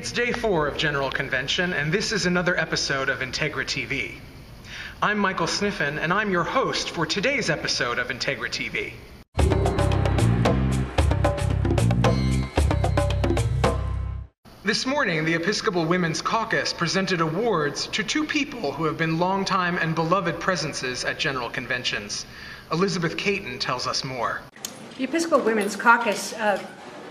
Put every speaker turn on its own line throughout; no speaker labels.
It's day 4 of General Convention, and this is another episode of IntegriTV. I'm Michael Sniffen, and I'm your host for today's episode of IntegriTV. This morning, the Episcopal Women's Caucus presented awards to 2 people who have been longtime and beloved presences at General Conventions. Elizabeth Caton tells us more.
The Episcopal Women's Caucus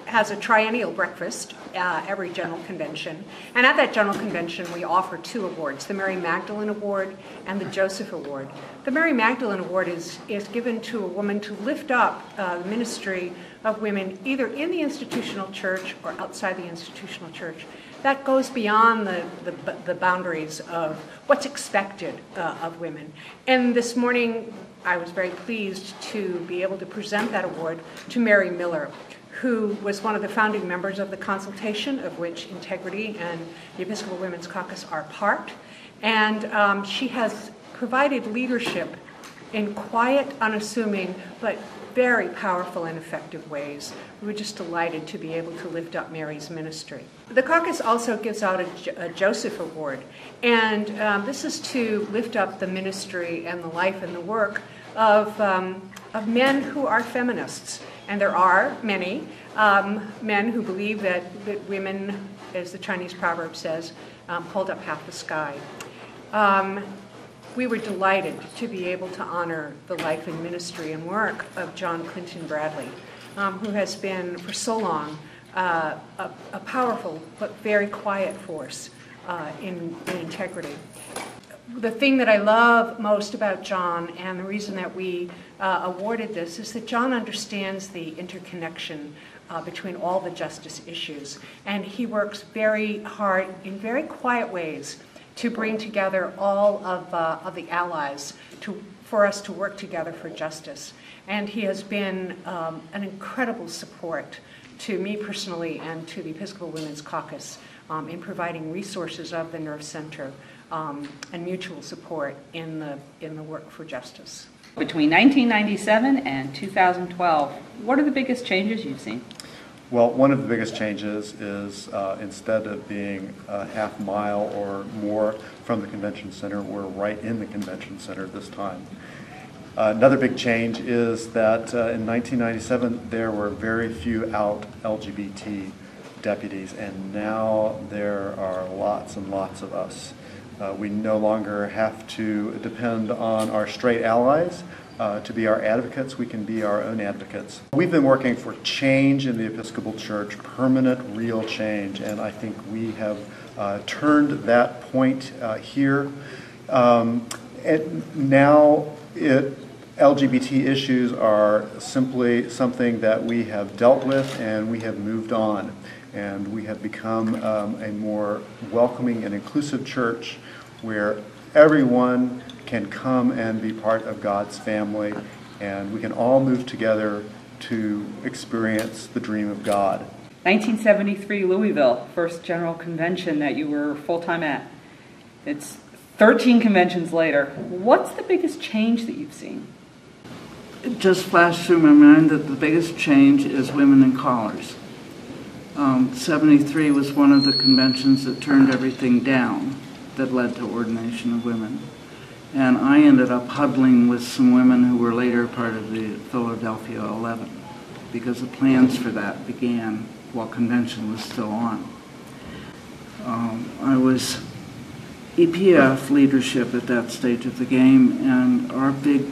has a triennial breakfast every General Convention. And at that General Convention, we offer 2 awards, the Mary Magdalene Award and the Joseph Award. The Mary Magdalene Award is given to a woman to lift up the ministry of women either in the institutional church or outside the institutional church. That goes beyond the boundaries of what's expected of women. And this morning, I was very pleased to be able to present that award to Mary Miller, who was one of the founding members of the consultation, of which Integrity and the Episcopal Women's Caucus are part. And she has provided leadership in quiet, unassuming, but very powerful and effective ways. We were just delighted to be able to lift up Mary's ministry. The caucus also gives out a Joseph Award, and this is to lift up the ministry and the life and the work of men who are feminists. And there are many men who believe that women, as the Chinese proverb says, hold up half the sky. We were delighted to be able to honor the life and ministry and work of John Clinton Bradley, who has been for so long a powerful but very quiet force in integrity. The thing that I love most about John, and the reason that we awarded this, is that John understands the interconnection between all the justice issues, and he works very hard in very quiet ways to bring together all of the allies for us to work together for justice. And he has been an incredible support to me personally and to the Episcopal Women's Caucus in providing resources of the Nerve Center and mutual support in the work for justice.
Between 1997 and 2012, what are the biggest changes you've seen?
Well, one of the biggest changes is instead of being a half mile or more from the convention center, we're right in the convention center this time. Another big change is that in 1997 there were very few out LGBT deputies, and now there are lots and lots of us. We no longer have to depend on our straight allies to be our advocates. We can be our own advocates. We've been working for change in the Episcopal Church, permanent, real change, and I think we have turned that point here. And now LGBT issues are simply something that we have dealt with and we have moved on. And we have become a more welcoming and inclusive church where everyone can come and be part of God's family, and we can all move together to experience the dream of God.
1973 Louisville, first General Convention that you were full-time at. It's 13 conventions later. What's the biggest change that you've seen?
It just flashed through my mind that the biggest change is women in collars. 73 was one of the conventions that turned everything down that led to ordination of women. And I ended up huddling with some women who were later part of the Philadelphia 11 because the plans for that began while convention was still on. I was EPF leadership at that stage of the game, and our big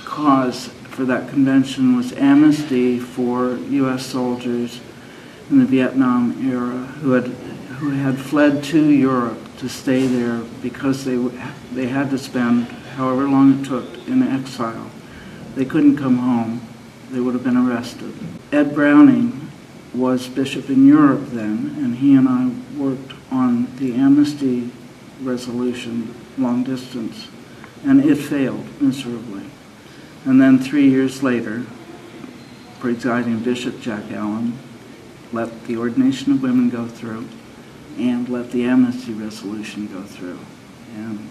cause for that convention was amnesty for U.S. soldiers in the Vietnam era who had fled to Europe to stay there because they had to spend however long it took in exile. They couldn't come home. They would have been arrested. Ed Browning was bishop in Europe then, and he and I worked on the amnesty resolution long distance, and it failed miserably. And then 3 years later, presiding Bishop Jack Allen let the ordination of women go through and let the amnesty resolution go through. And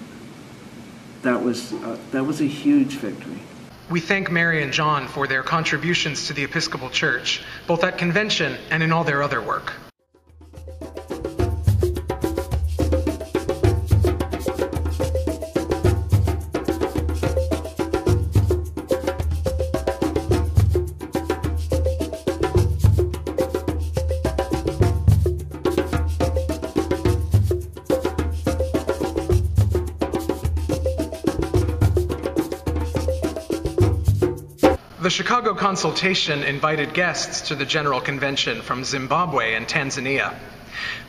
that was a huge victory.
We thank Mary and John for their contributions to the Episcopal Church, both at convention and in all their other work. The Chicago consultation invited guests to the General Convention from Zimbabwe and Tanzania.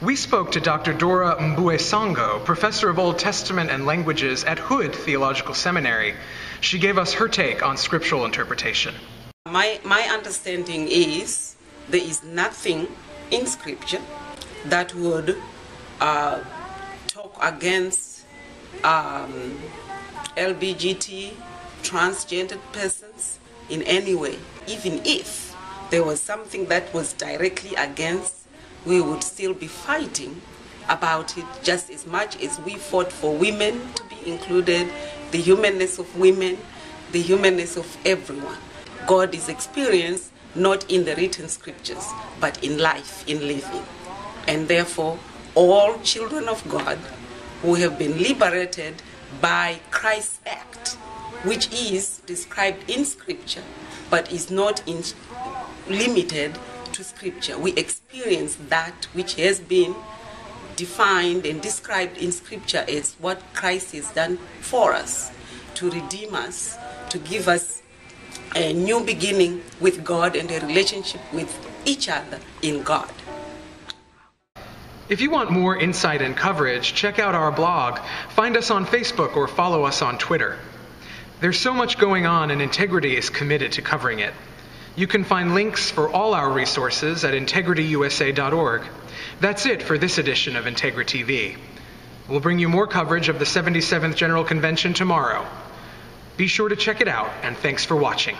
We spoke to Dr. Dora Mbuwayesango, professor of Old Testament and languages at Hood Theological Seminary. She gave us her take on scriptural interpretation.
My understanding is there is nothing in Scripture that would talk against LGBT, transgendered persons in any way. Even if there was something that was directly against, we would still be fighting about it just as much as we fought for women to be included, the humanness of women, the humanness of everyone. God is experienced not in the written scriptures, but in life, in living. And therefore, all children of God who have been liberated by Christ's act, which is described in Scripture, but is not limited to Scripture. We experience that which has been defined and described in Scripture as what Christ has done for us, to redeem us, to give us a new beginning with God and a relationship with each other in God.
If you want more insight and coverage, check out our blog, find us on Facebook, or follow us on Twitter. There's so much going on, and Integrity is committed to covering it. You can find links for all our resources at integrityusa.org. That's it for this edition of IntegriTV. We'll bring you more coverage of the 77th General Convention tomorrow. Be sure to check it out, and thanks for watching.